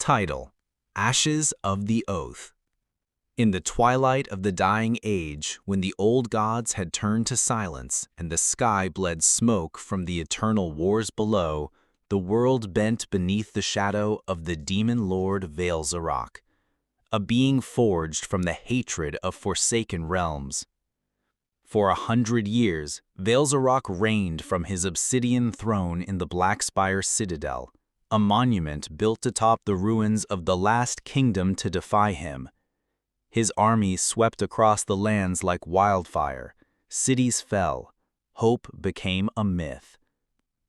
Title: Ashes of the Oath. In the twilight of the dying age, when the old gods had turned to silence and the sky bled smoke from the eternal wars below, the world bent beneath the shadow of the demon lord Veil-Zarok, a being forged from the hatred of forsaken realms. For 100 years, Veil-Zarok reigned from his obsidian throne in the Blackspire Citadel, a monument built atop the ruins of the last kingdom to defy him. His army swept across the lands like wildfire, cities fell, hope became a myth.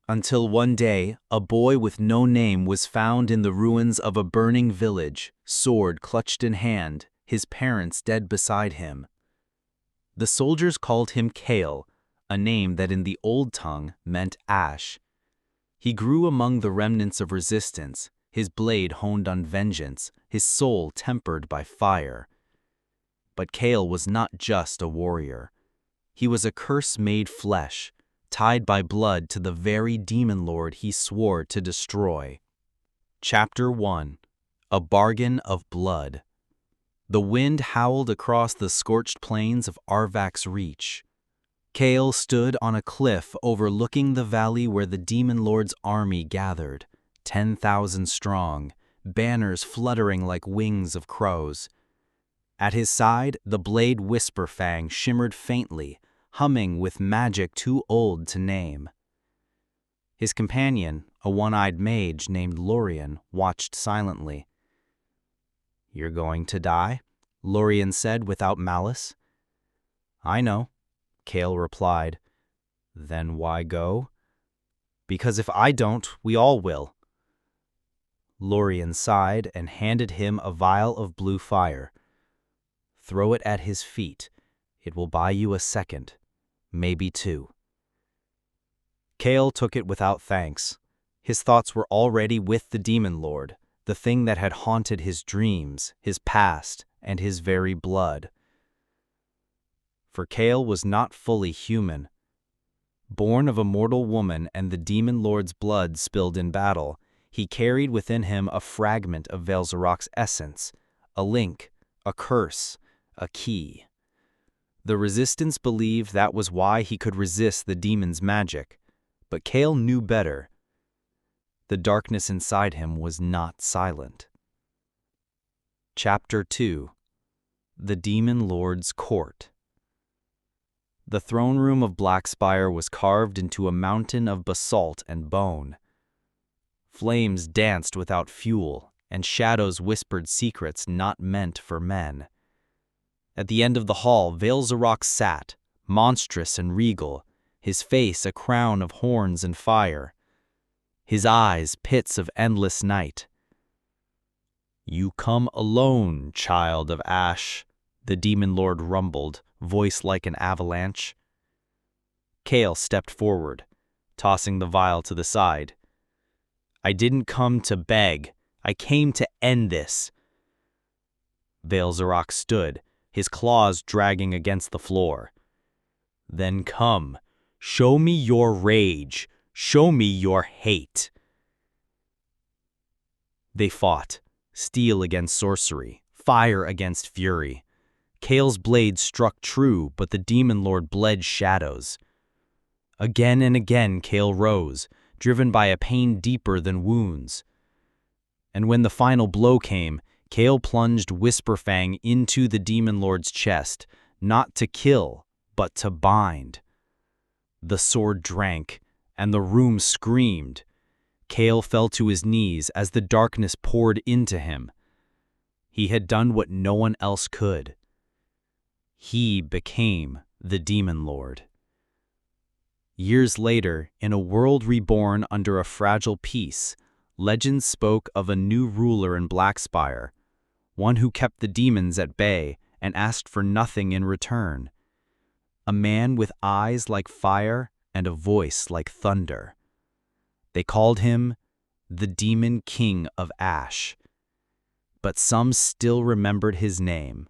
Until one day, a boy with no name was found in the ruins of a burning village, sword clutched in hand, his parents dead beside him. The soldiers called him Kael, a name that in the old tongue meant ash. He grew among the remnants of resistance, his blade honed on vengeance, his soul tempered by fire. But Kael was not just a warrior. He was a curse made flesh, tied by blood to the very demon lord he swore to destroy. Chapter 1: A Bargain of Blood. The wind howled across the scorched plains of Arvak's Reach. Kael stood on a cliff overlooking the valley where the demon lord's army gathered, 10,000 strong, banners fluttering like wings of crows. At his side, the blade Whisperfang shimmered faintly, humming with magic too old to name. His companion, a one-eyed mage named Lorien, watched silently. "You're going to die?" Lorien said without malice. "I know," Kael replied. "Then why go?" "Because if I don't, we all will." Lorien sighed and handed him a vial of blue fire. "Throw it at his feet. It will buy you a second, maybe two." Kael took it without thanks. His thoughts were already with the demon lord, the thing that had haunted his dreams, his past, and his very blood. For Kael was not fully human. Born of a mortal woman and the demon lord's blood spilled in battle, he carried within him a fragment of Veil-Zarok's essence, a link, a curse, a key. The Resistance believed that was why he could resist the demon's magic, but Kael knew better. The darkness inside him was not silent. Chapter 2: The Demon Lord's Court. The throne room of Blackspire was carved into a mountain of basalt and bone. Flames danced without fuel, and shadows whispered secrets not meant for men. At the end of the hall, Veil-Zarok sat, monstrous and regal, his face a crown of horns and fire, his eyes pits of endless night. "You come alone, child of ash," the demon lord rumbled, voice like an avalanche. Kael stepped forward, tossing the vial to the side. "I didn't come to beg. I came to end this." Veil-Zarok stood, his claws dragging against the floor. "Then come, show me your rage, show me your hate." They fought, steel against sorcery, fire against fury. Kael's blade struck true, but the demon lord bled shadows. Again and again Kael rose, driven by a pain deeper than wounds. And when the final blow came, Kael plunged Whisperfang into the demon lord's chest, not to kill, but to bind. The sword drank, and the room screamed. Kael fell to his knees as the darkness poured into him. He had done what no one else could. He became the demon lord. Years later, in a world reborn under a fragile peace, legends spoke of a new ruler in Blackspire, one who kept the demons at bay and asked for nothing in return. A man with eyes like fire and a voice like thunder. They called him the Demon King of Ash. But some still remembered his name,